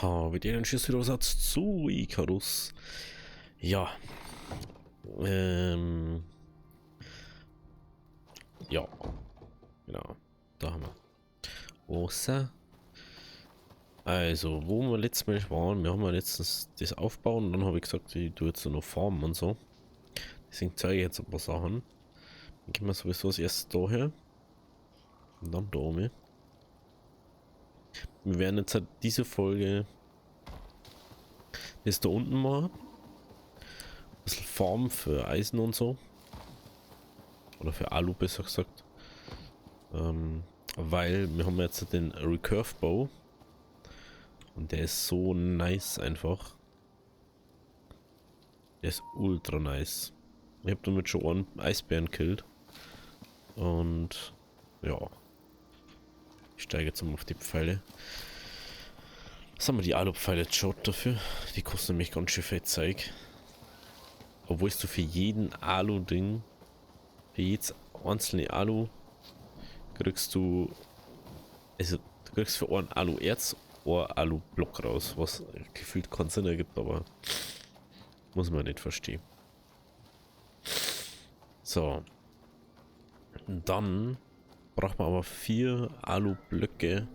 Habe den Schlüsselorsatz zu Icarus. Ja. Ja. Genau. Da haben wir. Außer. Also, wo wir letztes Mal waren, wir haben ja letztens das aufbauen und dann habe ich gesagt, ich tue jetzt noch farmen und so. Deswegen zeige ich jetzt ein paar Sachen. Dann gehen wir sowieso das erste daher. Und dann da oben. Wir werden jetzt halt diese Folge das da unten machen. Ein bisschen Farm für Eisen und so. Oder für Alu besser gesagt. Weil wir haben jetzt den Recurve Bow. Und der ist so nice einfach. Der ist ultra nice. Ich habe damit schon einen Eisbären killt. Und ja. Ich steige jetzt mal auf die Pfeile. Was haben wir die Alu-Pfeile jetzt schon dafür? Die kosten nämlich ganz schön viel Zeug. Obwohl du für jeden Alu-Ding, für jedes einzelne Alu, kriegst du, also du kriegst für einen Alu-Erz ein Alu-Block raus, was gefühlt keinen Sinn ergibt, aber muss man nicht verstehen. So. Und dann braucht man aber 4 Alu-Blöcke.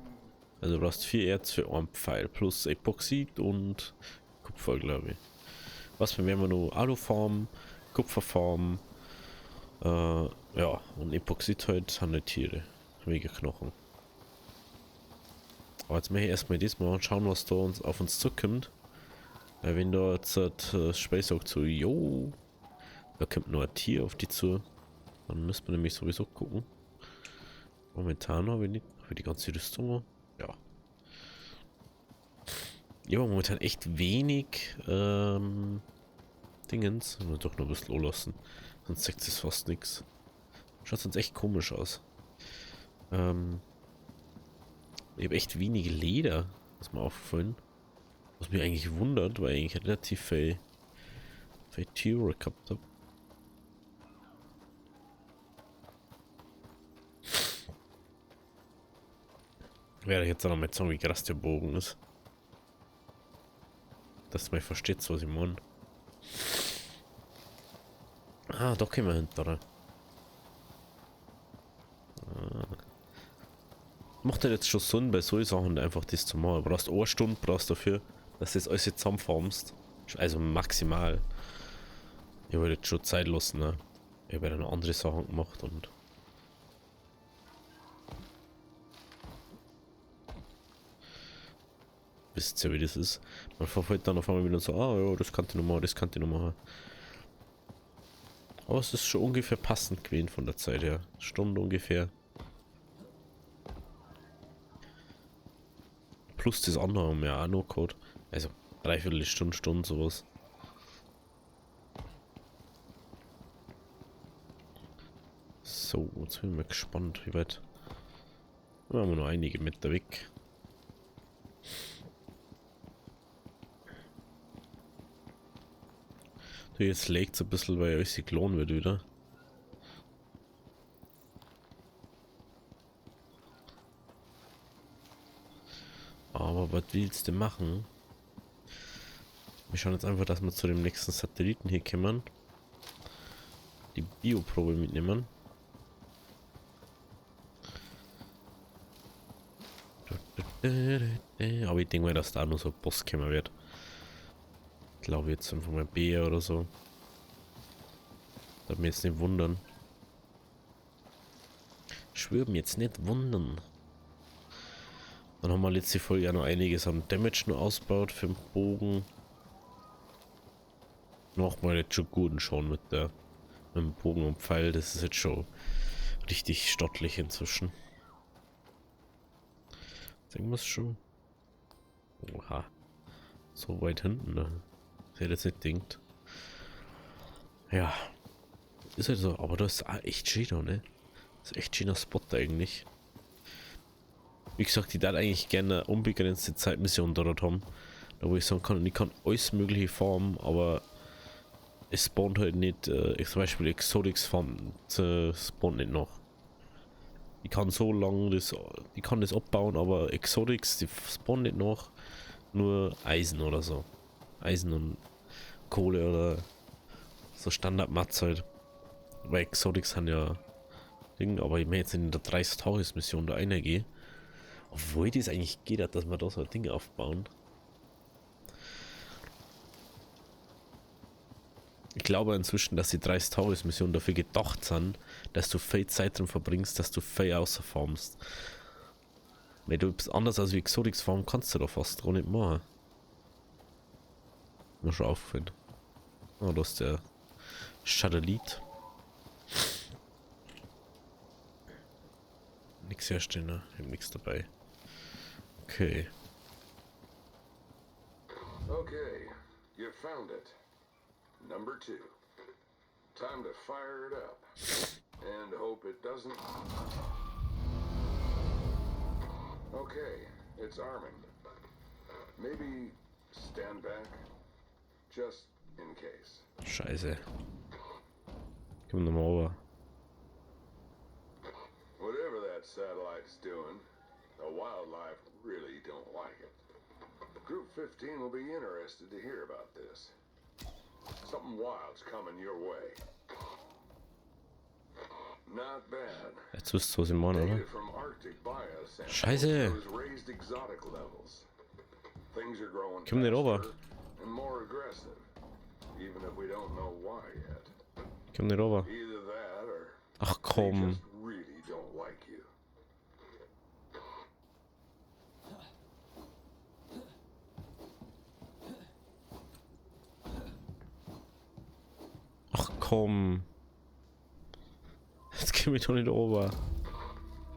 Also du brauchst 4 Erz für einen Pfeil plus Epoxid und Kupfer, glaube ich. Was werden wir noch? Aluform, Kupferform, ja, und Epoxid halt sind die Tiere. Mega Knochen. Aber jetzt mache ich erstmal das mal und schauen, was da auf uns zukommt. Weil wenn da jetzt Space sagt so, jo, da kommt noch ein Tier auf die zu, dann müssen wir nämlich sowieso gucken. Momentan habe ich nicht für die ganze Rüstung. Ja. Ich habe momentan echt wenig Dingens. Nur doch noch ein bisschen lassen. Sonst sagt es fast nichts. Schaut sonst echt komisch aus. Ich habe echt wenig Leder, was mir aufgefallen. Was mich eigentlich wundert, weil ich relativ viel Tiere gehabt habe. Werde ich jetzt auch noch mal sagen, wie krass der Bogen ist. Dass man versteht, was ich meine. Ah, da können wir hinterher. Macht halt jetzt schon Sinn, bei solchen Sachen einfach das zu machen. Du brauchst eine Stunde brauchst dafür, dass du das alles zusammenformst. Also maximal. Ich wollte jetzt schon Zeit lassen, ne? Ich habe ja noch andere Sachen gemacht und. Wisst ihr, wie das ist? Man verfolgt dann auf einmal wieder so, ah ja, das kann ich noch machen, das kann ich noch machen. Aber es ist schon ungefähr passend gewesen von der Zeit her. Stunde ungefähr. Plus das andere haben wir auch noch Code. Also dreiviertel Stunde, sowas. So, jetzt bin ich mal gespannt, wie weit. Da haben wir noch einige Meter weg. Du, jetzt legt es ein bisschen, weil alles geklont wird wieder. Aber was willst du machen? Wir schauen jetzt einfach, dass wir zu dem nächsten Satelliten hier kommen. Die Bioprobe mitnehmen. Aber ich denke mal, dass da nur so ein Boss kommen wird. Ich glaube jetzt einfach mal B oder so. Darf mich jetzt nicht wundern. Ich würde mich jetzt nicht wundern. Dann haben wir letzte Folge ja noch einiges an Damage nur ausgebaut für den Bogen. Nochmal jetzt schon guten schon mit dem Bogen und Pfeil. Das ist jetzt schon richtig stattlich inzwischen. Sagen wir es schon. Oha. So weit hinten, ne? Ich hätte jetzt nicht gedacht. Ja. Ist halt so, aber das ist echt schön, ne? Das ist echt schöner Spot eigentlich. Wie gesagt, ich darf eigentlich gerne unbegrenzte Zeitmission dort haben. Da wo ich sagen kann, ich kann alles mögliche farmen, aber es spawnt halt nicht, zum Beispiel Exotics farmen, spawnt nicht noch. Ich kann so lange das, ich kann das abbauen, aber Exotics, die spawnen nicht noch. nur Eisen oder so. Eisen und Kohle oder so Standard-Mats halt. Weil Exotics haben ja Ding, aber ich meine jetzt in der 30 Tages-Mission da reingehe. Obwohl das eigentlich geht, dass wir da so ein Ding aufbauen. Ich glaube inzwischen, dass die 30 Tages-Missionen dafür gedacht sind, dass du viel Zeit drin verbringst, dass du viel außerfarmst. Weil du bist anders als wie Exotics farmen kannst du da fast gar nicht machen. Mir schon auffällt. Oh, da ist der Satellit. Nix herstellen, ne? Ich hab nix dabei. Okay. Okay, you found it. Number 2. Time to fire it up. And hope it doesn't... Okay, it's arming. Maybe stand back. Just in case. Scheiße. Komm nochmal rüber. Whatever that satellite's doing, the wildlife really don't like it. Group 15 will be interested to hear about this. Something wild's coming your way. Not bad. Jetzt wisst ihr, was ich meine, oder? Data from Arctic biosamples Scheiße. shows raised exotic levels. Things are growing Komm nicht rüber. faster and more aggressive, even if we don't know why yet. Komm nicht rüber. Either that or Ach they komm. just really don't like you. Ach komm. Jetzt geh mich doch nicht rüber.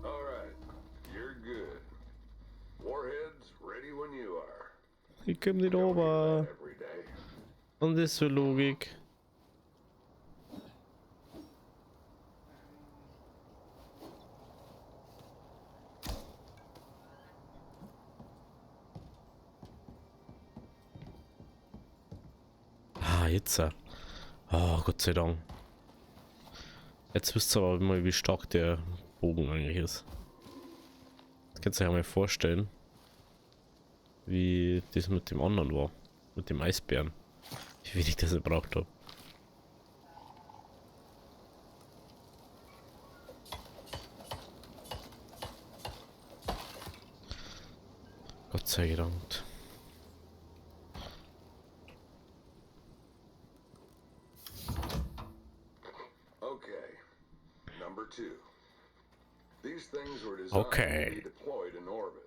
Alright, you're good. Warheads ready when you are. Ich komm nicht Don't hear rüber. that every day. Und das ist für Logik. Ah, jetzt. Oh, Gott sei Dank. Jetzt wisst ihr aber mal, wie stark der Bogen eigentlich ist. Das kannst du dir ja mal vorstellen, wie das mit dem anderen war. Mit dem Eisbären. Wie wenig das gebraucht habe. Gott sei Dank. Okay. Number 2. These things were designed Okay. to be deployed in orbit.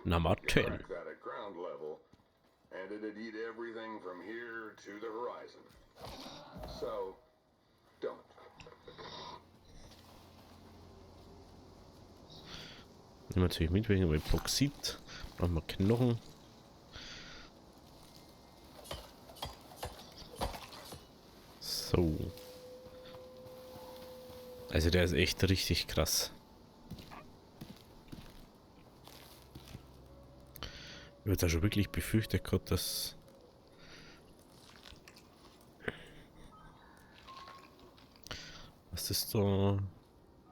Nummer You 10. crack that at ground level, and it'd eat everything from here to the horizon. So, don't. Nehmen wir natürlich mit wegen Epoxid. Brauchen wir Knochen. So. Also der ist echt richtig krass. Ich würde da schon wirklich befürchtet gehabt, dass das da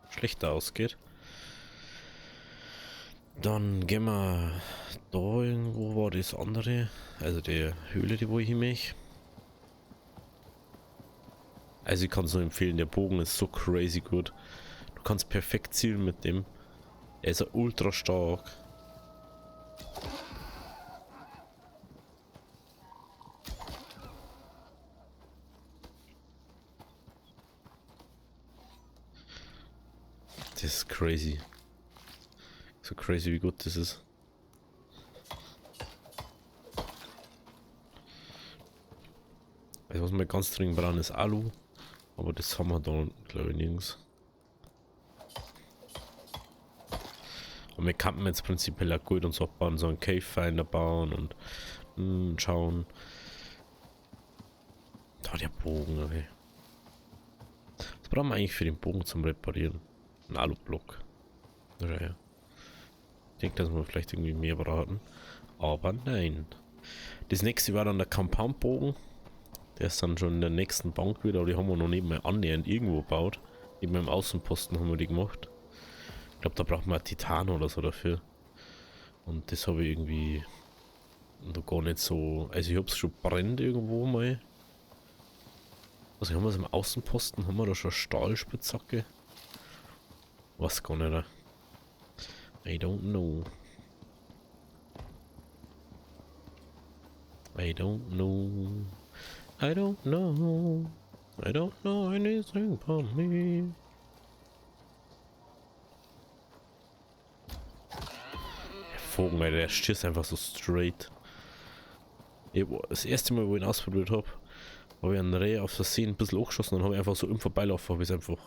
schlechter ausgeht. Dann gehen wir da irgendwo, war das andere, also die Höhle, die wo ich mich. Also ich kann es nur empfehlen, der Bogen ist so crazy gut. Du kannst perfekt zielen mit dem. Er ist ultra stark. Das ist crazy. So crazy, wie gut das ist. Also was wir ganz dringend brauchen ist Alu. Aber das haben wir da glaube ich nirgends. Und wir könnten jetzt prinzipiell auch gut uns abbauen, so einen Cave Finder bauen und schauen. Da der Bogen, okay. Was brauchen wir eigentlich für den Bogen zum Reparieren? Ein Alublock. Ja. Ich denke, dass wir vielleicht irgendwie mehr brauchen. Aber nein. Das nächste war dann der Compound-Bogen. Der ist dann schon in der nächsten Bank wieder, aber die haben wir noch nicht mal annähernd irgendwo gebaut. Neben dem Außenposten haben wir die gemacht. Ich glaube, da braucht man Titan oder so dafür. Und das habe ich irgendwie gar nicht so. Also ich hab's schon brennt irgendwo mal. Also haben wir es im Außenposten, haben wir da schon Stahlspitzhacke? Was gar nicht. I don't know. I don't know. I don't know. I don't know anything about me. Der Vogel, Alter, der schießt einfach so straight. Das erste Mal, wo ich ihn ausprobiert habe ich einen Reh auf Versehen ein bisschen hochgeschossen und habe einfach so im Vorbeilaufen, habe ich einfach.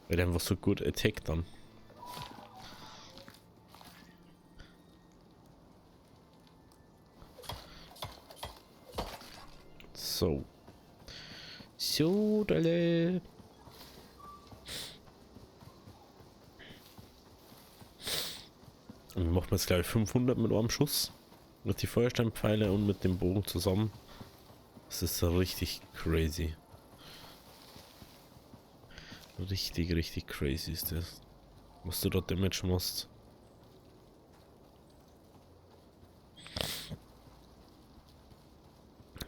Weil der einfach so gut attackt dann. So. So, Dalle. Und macht man jetzt, glaube ich, 500 mit einem Schuss. Mit die Feuersteinpfeile und mit dem Bogen zusammen. Das ist richtig crazy. Richtig crazy ist das. Was du dort Damage machst.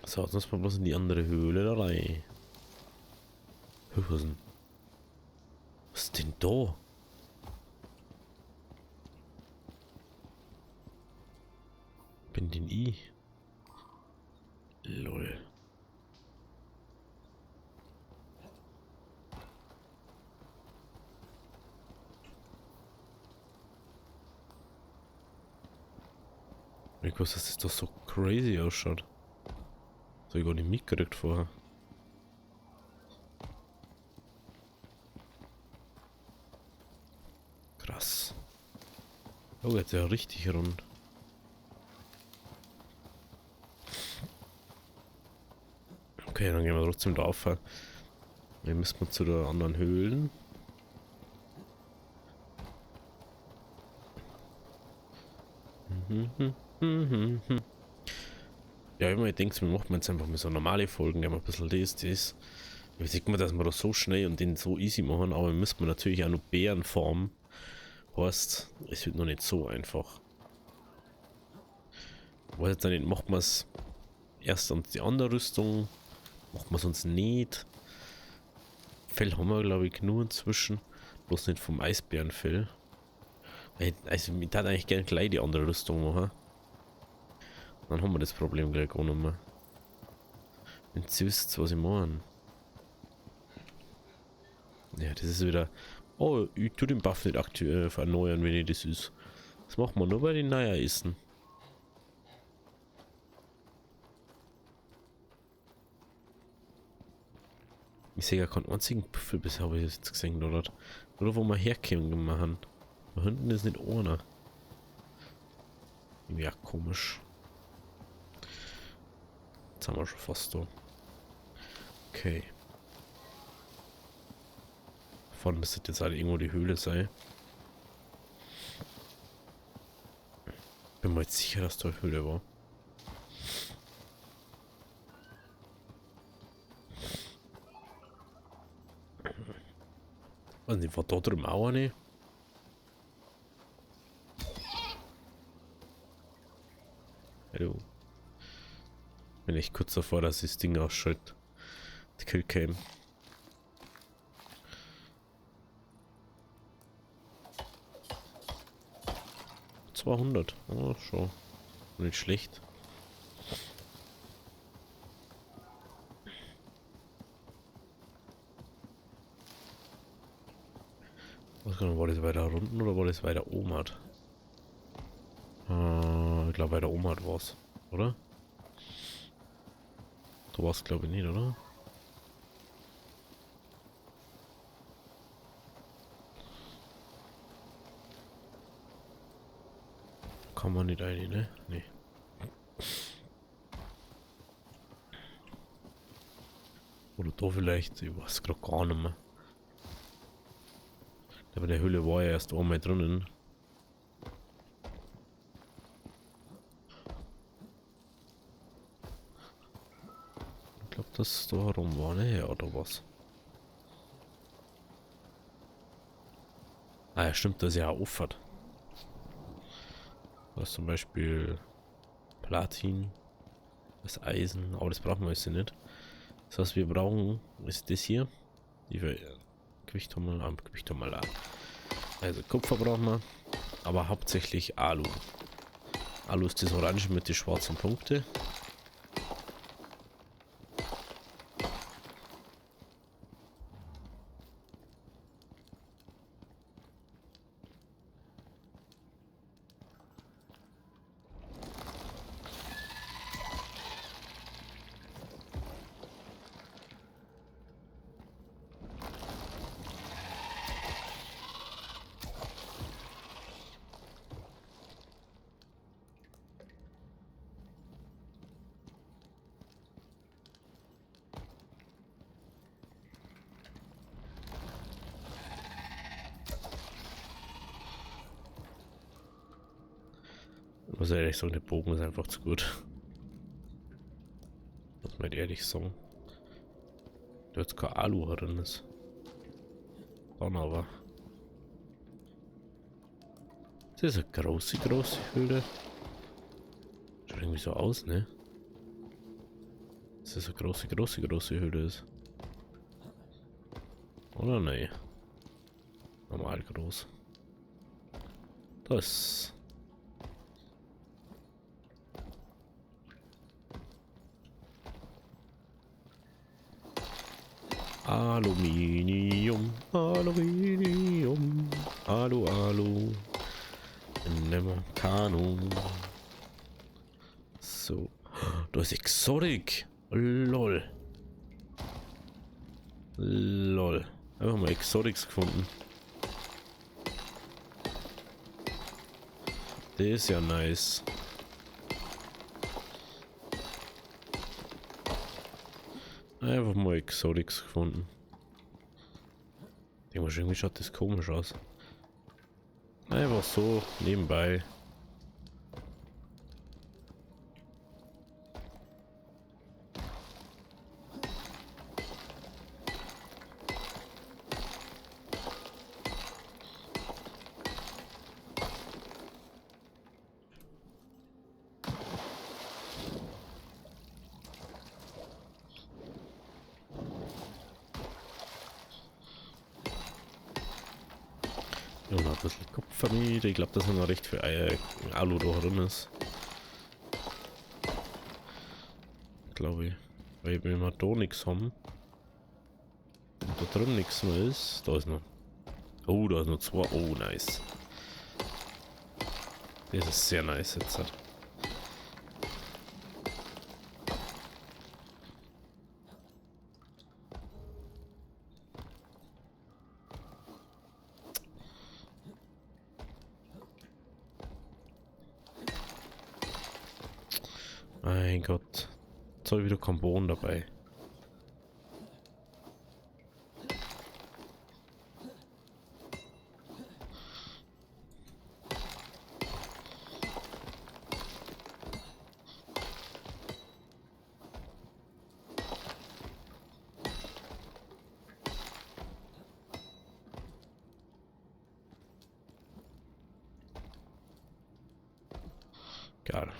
So, jetzt müssen wir bloß in die andere Höhle da rein. Was ist denn da? Bin denn ich? Lol. Ich weiß, dass das doch so crazy ausschaut. Das hab ich gar nicht mitgekriegt vorher. Krass. Oh, jetzt ja richtig rund. Okay, dann gehen wir trotzdem da auf. Dann müssen wir zu der anderen Höhlen. Ja, immer ich denke, wir machen jetzt einfach mal so normale Folgen, gehen wir ein bisschen das. Wie sieht man, dass wir das so schnell und den so easy machen, aber müssen wir natürlich auch noch Bären farmen. Heißt, es wird noch nicht so einfach. Weiß jetzt nicht, macht man es erst an die andere Rüstung, macht man es uns nicht. Fell haben wir, glaube ich, genug inzwischen, bloß nicht vom Eisbärenfell. Also, ich hätte eigentlich gerne gleich die andere Rüstung machen. Dann haben wir das Problem gleich gar nicht mehr. Wenn ihr wisst, was ich meine. Ja, das ist wieder. Oh, ich tue den Buff nicht aktuell erneuern, wenn ich das ist. Das macht man nur bei den Neuer Essen. Ich sehe ja keinen einzigen Büffel bisher, habe ich jetzt gesehen, oder? Oder wo wir herkommen machen. Da hinten ist nicht ohne. Ja, komisch. Jetzt haben wir schon fast da. Okay. Vorne müsste jetzt halt irgendwo die Höhle sein. Bin mir jetzt sicher, dass da eine Höhle war. Weiß nicht, war da drüben auch eine? Hallo. Bin echt kurz davor, dass das Ding ausschaltet. Die Killcam. $200. Oh, schon. Nicht schlecht. Was genau, war das weiter unten oder war das weiter oben hat? Ich glaube weiter oben hat was, oder? Du warst glaube ich nicht, oder? Kann man nicht rein, ne? Nee. Oder da vielleicht, ich weiß gerade gar nicht mehr. Aber der Höhle war ja erst einmal drinnen. Ich glaube, das da herum war, ne? Ja, oder was? Ah ja, stimmt, das ist ja auch offen. Da ist zum Beispiel Platin, das Eisen, aber das brauchen wir jetzt nicht. Das, was wir brauchen, ist das hier. Die Gewicht haben wir, Gewicht haben wir da. Also Kupfer brauchen wir, aber hauptsächlich Alu. Alu ist das Orange mit den schwarzen Punkten. Ich muss ehrlich sagen, der Bogen ist einfach zu gut. Muss man ehrlich sagen. Da jetzt kein Alu drin ist. Dann aber. Das ist eine große Höhle. Schaut irgendwie so aus, ne? Dass das eine große Höhle ist. Oder ne? Normal groß. Das. Aluminium, Aluminium, Alu. In dem Kanon. So. Da ist Exotik. Lol. Einfach mal Exotics gefunden. Der ist ja nice. Einfach mal Exotics gefunden. Irgendwie schaut das komisch aus. Einfach so nebenbei. Ja, noch ein bisschen Kupfermiete. Ich glaube, dass noch recht viel Alu da drin ist. Glaube ich. Weil wenn wir da nichts haben und da drin nichts mehr ist, da ist noch. Oh, da ist noch zwei. Oh, nice. Das ist sehr nice jetzt. Mein Gott. Jetzt habe ich wieder Carbon dabei. Geil.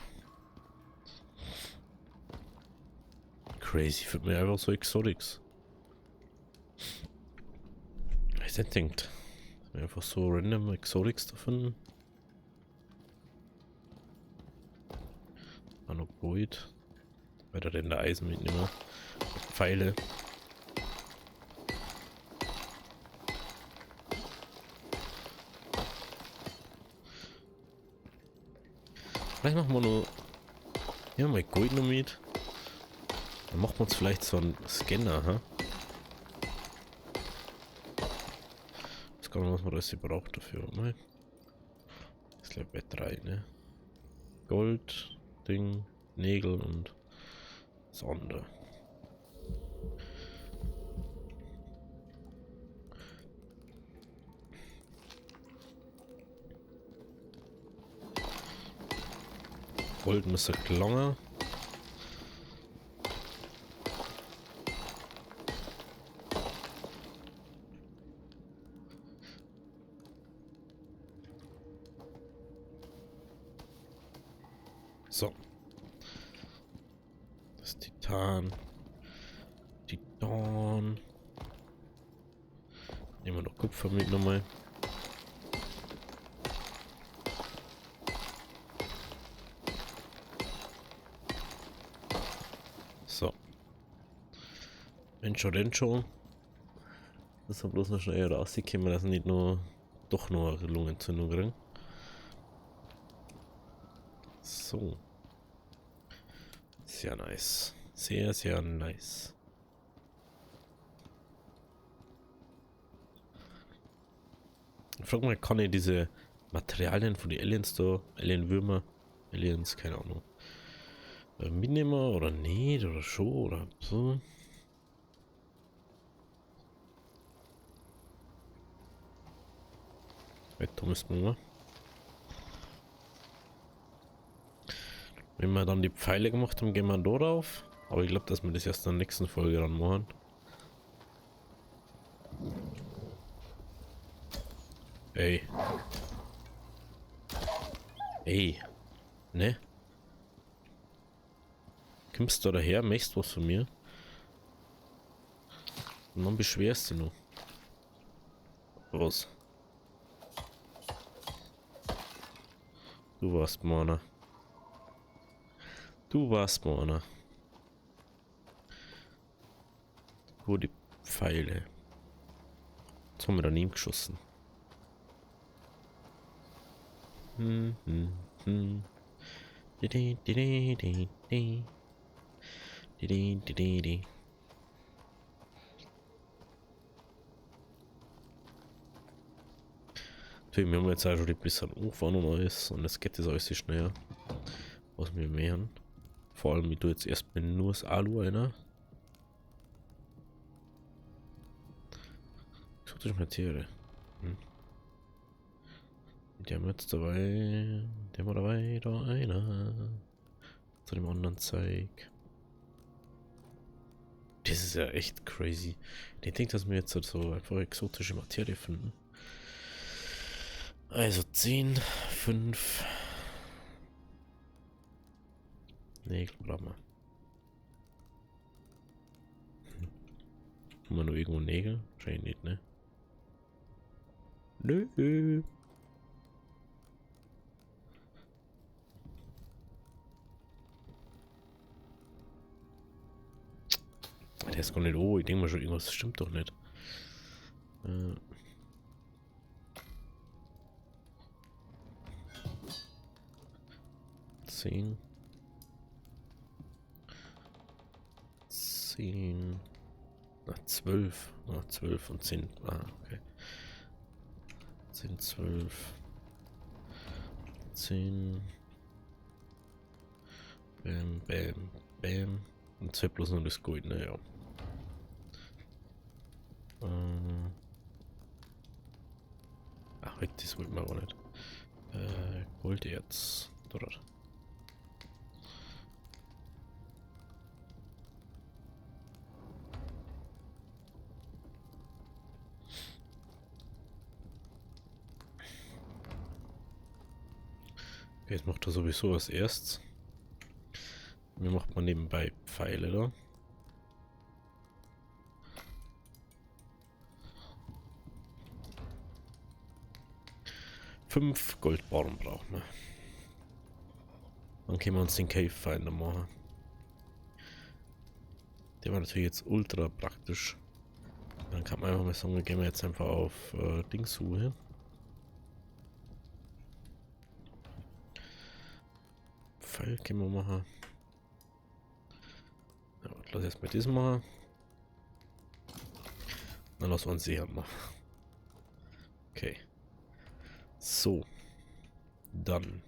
Crazy für mich einfach so Exotics. Ich hätte denkt, einfach so random Exotics zu finden. Anoboid. Weiter denn der Eisen mitnehmen. Pfeile. Vielleicht machen wir nur. Ja, mal Gold noch mit. Dann machen wir uns vielleicht so einen Scanner, ha? Das kann man, was man alles braucht dafür. Mal. Das ist glaube ich bei 3, ne? Gold, Ding, Nägel und Sonde. Gold müsste gelungen. So. Titan. Titan. Nehmen wir noch Kupfer mit nochmal. So. Rencho. Das ist bloß noch schnell rausgekommen, dass nicht nur doch noch eine Lungenentzündung kriegen. So. Sehr nice. Sehr, sehr nice. Ich frage mal, kann ich diese Materialien von den Aliens da, Alienwürmer, Aliens, keine Ahnung, mitnehmen oder nicht oder schon oder so? Weiter müssen wir. Wenn wir dann die Pfeile gemacht haben, gehen wir da drauf. Aber ich glaube, dass wir das erst in der nächsten Folge dann machen. Ey. Ey. Ne? Kommst du daher, möchtest was von mir? Und dann beschwerst du noch. Was? Du warst meiner. Du warst meiner. Wo die Pfeile? Jetzt haben wir daneben geschossen. Wir haben jetzt auch schon ein bisschen angefahren und alles und es geht das alles schneller, was wir machen. Vor allem, ich tue jetzt erstmal nur das Alu einer. Exotische Materie. Die haben jetzt dabei. Der haben wir dabei, da einer. Zu dem anderen Zeug. Das ist ja echt crazy. Ich denke, dass wir jetzt so einfach exotische Materie finden. Also 10, 5. Nägel brauchen wir. Haben wir noch irgendwo Nägel? Wahrscheinlich nicht, ne? Nö. Der ist gar nicht. Oh, ich denke mal schon, irgendwas stimmt doch nicht. 10. 10. 12. 12 und 10. Okay. 10, 12. 10. Bam, bam, bam. Und 2 plus noch das Gold, naja. Ach, das wollten wir aber nicht. Golderz. Dort. Okay, jetzt macht er sowieso was erst. Mir macht man nebenbei Pfeile da. Fünf Goldbarren brauchen wir. Dann können wir uns den Cave Finder machen. Der war natürlich jetzt ultra praktisch. Dann kann man einfach mal sagen, wir gehen jetzt einfach auf Dingssuche. Pfeil können wir machen. Ja, lass erstmal das machen. Dann lassen wir uns sehen machen. Okay. So. Dann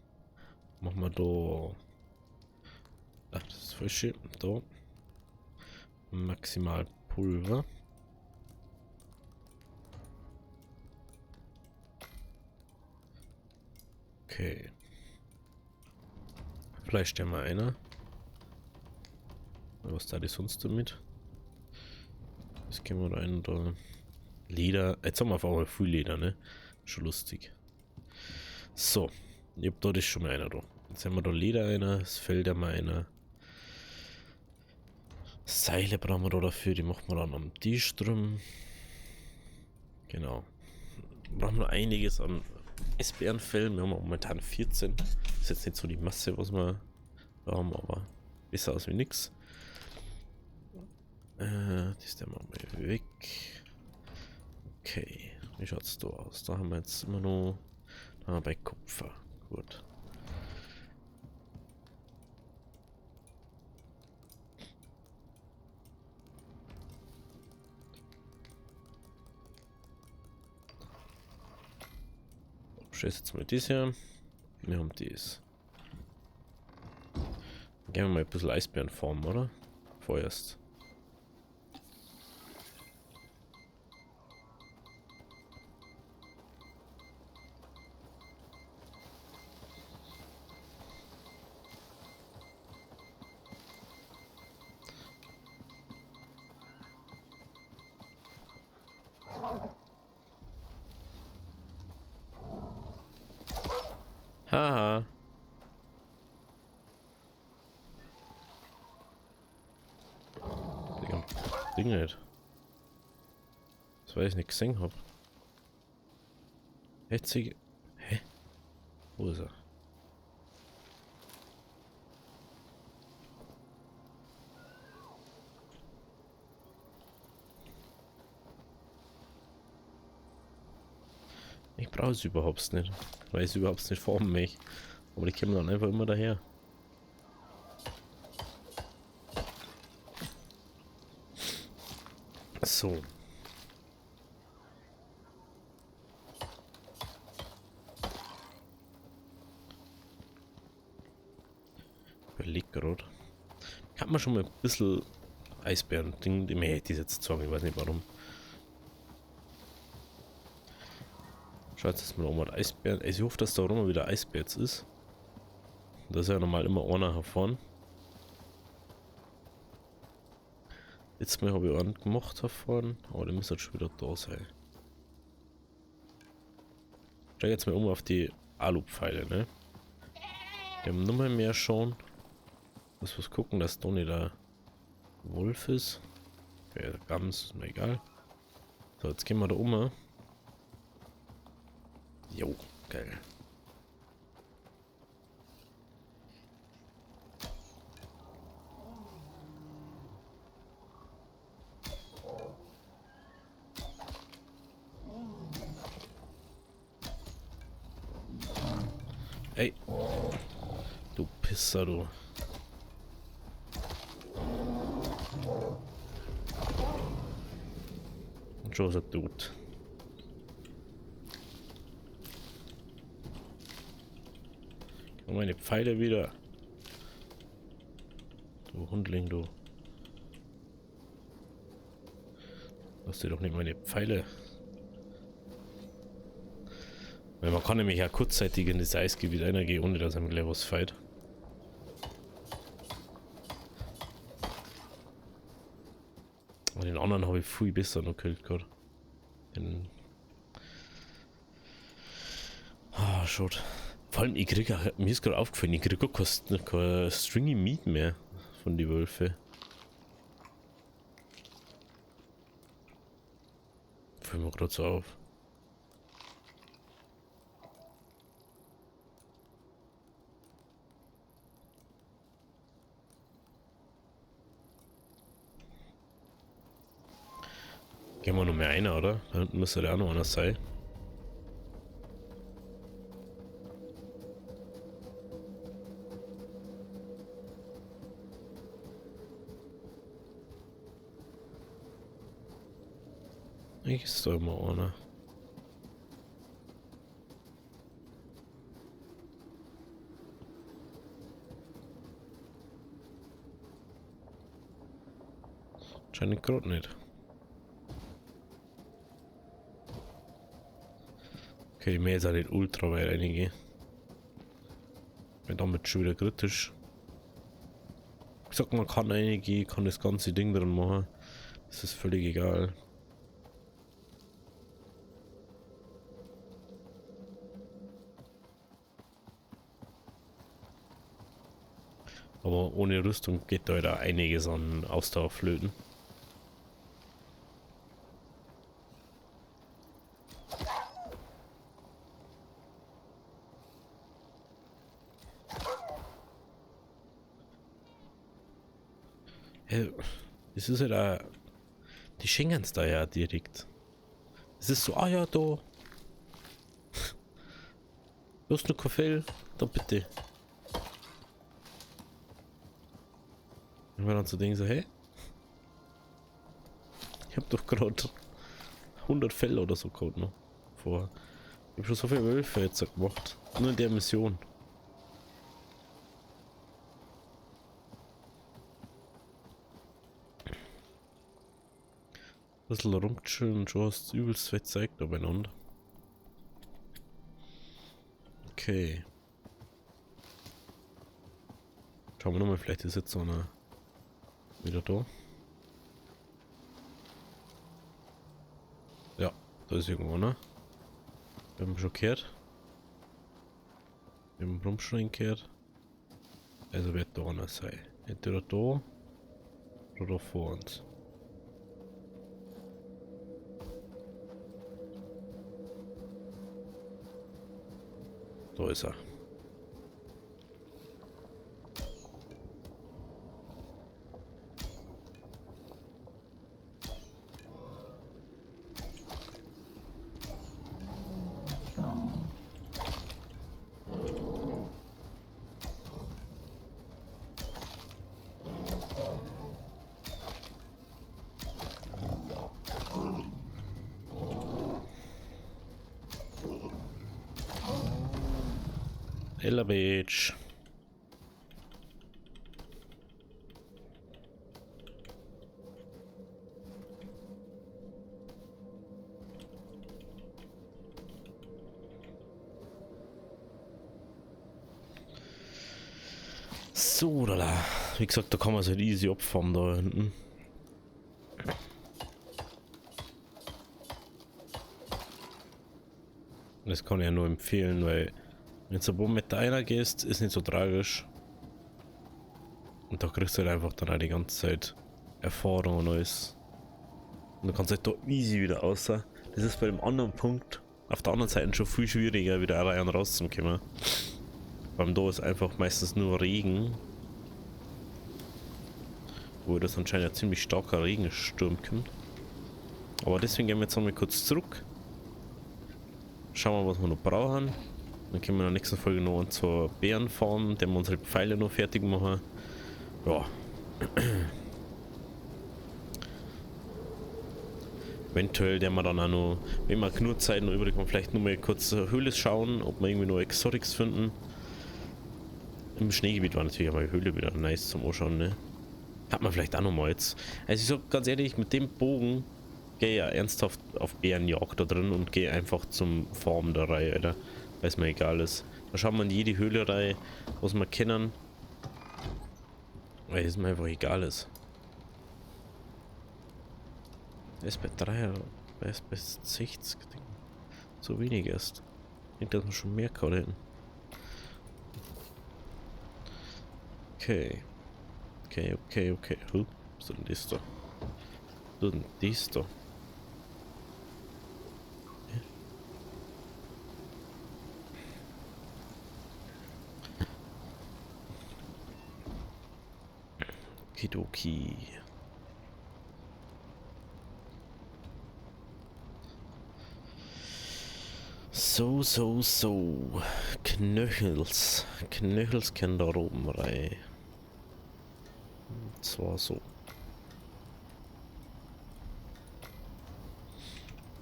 machen wir da. Ach, das ist voll schön. Da. Maximal Pulver. Okay. Vielleicht stellen wir einer. Was da die sonst damit? Das gehen wir rein da. Leder. Jetzt haben wir einfach mal viel Leder, ne? Schon lustig. So. Ich hab da das schon mal einer da. Jetzt haben wir da Leder einer. Es fällt ja mal einer. Seile brauchen wir da dafür, die machen wir dann am Tisch drum. Genau. Brauchen wir einiges an Eisbärenfällen. Wir haben momentan 14. Ist jetzt nicht so die Masse, was wir da haben, aber besser aus wie nix. Das der mal weg. Okay, wie schaut's da aus? Da haben wir jetzt immer noch. Da haben wir bei Kupfer. Gut. Scheiß jetzt mal das hier. Wir haben das. Dann gehen wir mal ein bisschen Eisbären formen, oder? Vorerst. Haha. Digga, Ding nicht. Das weil ich nicht gesehen hab. Jetzige. Hä? Wo ist er? Ich brauche es überhaupt nicht. Weil ich es überhaupt nicht formen mich. Aber die kommen dann einfach immer daher. So. Überleg gerade. Ich hab mir schon mal ein bisschen Eisbären-Ding, dem hätte ich jetzt sagen, ich weiß nicht warum. Schaut jetzt mal um was Eisbären. Ich hoffe, dass da auch mal wieder Eisbär jetzt ist. Da ist ja normal immer einer hervorn. Jetzt mal habe ich einen gemacht hervorn, aber der muss jetzt schon wieder da sein. Schau jetzt mal um auf die Alu-Pfeile, ne? Die haben nur mehr schon. Muss was gucken, dass da nicht der Wolf ist. Okay, der Gams ist mir egal. So, jetzt gehen wir da um. Jo, geil. Ey, du Pisser, du. Und schon ist er tot. Und meine Pfeile wieder. Du Hundling, du. Lass dir doch nicht meine Pfeile. Weil man kann nämlich ja kurzzeitig in das Eisgebiet reingehen, ohne dass er mit was fight. Und den anderen habe ich viel besser noch gekillt gerade. Den. Ah, schaut. Vor allem, ich krieg auch, mir ist gerade aufgefallen, ich krieg auch kein Stringy Meat mehr von den Wölfe. Fällt mir gerade so auf. Gehen wir noch mehr einer, oder? Da hinten müsste der auch noch einer sein. Ich ist da immer einer. Scheint gerade nicht. Okay, die Mähe ist auch nicht ultra weit reingehen. Bin damit schon wieder kritisch. Ich sag, man kann reingehen, kann das ganze Ding drin machen. Das ist völlig egal. Aber ohne Rüstung geht da ja einiges an Ausdauer flöten. Ja, das ist ja da. Die schenken es da ja direkt. Es ist so, ah ja, da. Du hast noch Kaffee? Da bitte. Und wir dann so denken so, hey? Ich hab doch gerade 100 Fälle oder so gehabt noch. Vorher. Ich hab schon so viel Wölfe jetzt gemacht. Nur in der Mission. Ein bisschen rumchillen und schon hast du übelst viel Zeit da beieinander. Okay. Schauen wir nochmal, vielleicht ist jetzt so eine wieder da. Ja, da ist irgendwo, ne? Wir haben schon gehört. Wir haben Rumschreien gehört. Also wird da einer sein. Entweder da oder da vor uns. Da ist er. Ella Beach. So, da. Wie gesagt, da kann man sich easy abfahren da hinten. Das kann ich ja nur empfehlen, weil wenn du so mit einer gehst, ist nicht so tragisch. Und da kriegst du halt einfach dann auch die ganze Zeit Erfahrung und alles. Und du kannst halt da easy wieder raus. Das ist bei dem anderen Punkt auf der anderen Seite schon viel schwieriger, wieder rein und rauszukommen. Beim da ist einfach meistens nur Regen. Wo das anscheinend ein ziemlich starker Regensturm kommt. Aber deswegen gehen wir jetzt nochmal kurz zurück. Schauen wir, was wir noch brauchen. Dann können wir in der nächsten Folge noch zur Bärenfarm, der wir unsere Pfeile noch fertig machen. Ja. Eventuell, der wir dann auch noch, wenn wir genug Zeit noch übrig haben, vielleicht noch mal kurz Höhle schauen, ob wir irgendwie noch Exotics finden. Im Schneegebiet war natürlich aber die Höhle wieder nice zum Anschauen, ne? Hat man vielleicht auch noch mal jetzt. Also ich sag ganz ehrlich, mit dem Bogen gehe ja ernsthaft auf Bärenjagd da drin und gehe einfach zum Farm der Reihe, Alter. Weil es mir egal ist. Da schauen wir in jede Höhle rein, was wir kennen. Weil es mir einfach egal ist. Er ist bei 3, er ist bei 60. So wenig ist. Ich denke, dass wir schon mehr gerade hätten. Okay. Okay. Was ist denn das da? Was ist denn das da? Okidoki. So. Knöchels. Knöchels können da oben rein. Und zwar so.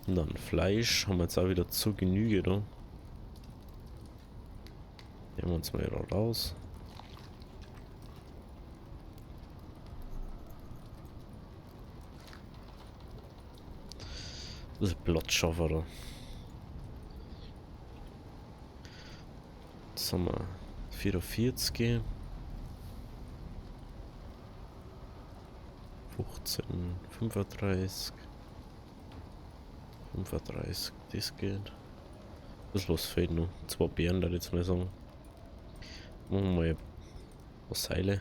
Und dann Fleisch haben wir jetzt auch wieder zu Genüge da. Nehmen wir uns mal wieder raus. Das ist Blattschaffer da. Jetzt haben wir 44. 15, 35. 35, das geht. Das was fehlt noch. 2 Beeren, da jetzt mal sagen. Machen wir mal Seile.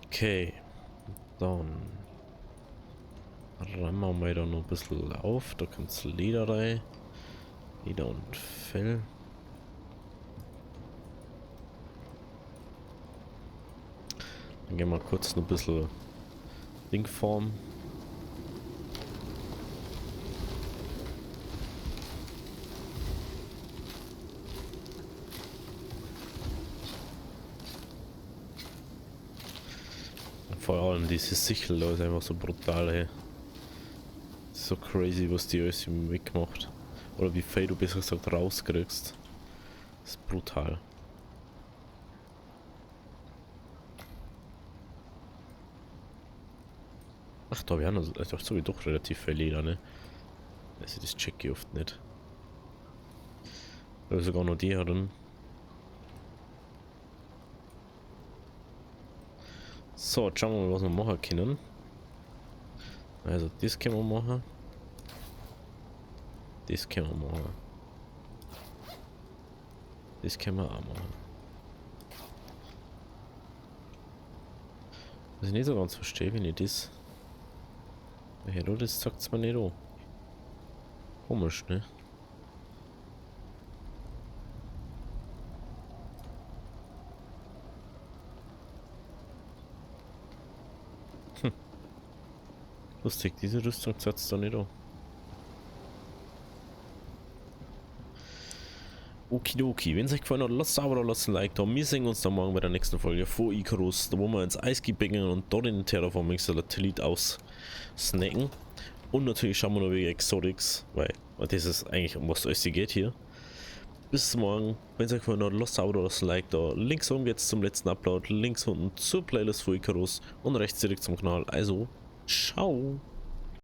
Okay. Dann rammen wir mal da noch ein bisschen auf. Da kommt das Leder rein. Leder und Fell. Dann gehen wir kurz noch ein bisschen Dingform. Vor allem diese Sichel da ist einfach so brutal, ey. So crazy, was die alles im Weg macht. Oder wie viel du besser gesagt rauskriegst. Das ist brutal. Ach, da wären also doch relativ viel Leder, ne? Also das check ich oft nicht. Oder sogar noch die drin. So, jetzt schauen wir mal, was wir machen können. Also, das können wir machen. Das können wir machen. Das können wir auch machen. Was ich nicht so ganz verstehe, wenn ich das... Ja, das sagt es mir nicht an. Komisch, ne? Lustig, diese Rüstung setzt da nicht an. Okidoki, wenn es euch gefallen hat, lasst ein Abo da, lasst ein Like da. Wir sehen uns dann morgen bei der nächsten Folge von Icarus, da wo wir ins Eisgebiet gehen und dort den Terraforming Satellit aussnacken. Und natürlich schauen wir noch wegen Exotics, weil das ist eigentlich um was alles geht hier. Bis morgen, wenn es euch gefallen hat, lasst ein Abo da, lasst ein Like da. Links oben jetzt zum letzten Upload, links unten zur Playlist von Icarus und rechts direkt zum Kanal. Also, ciao!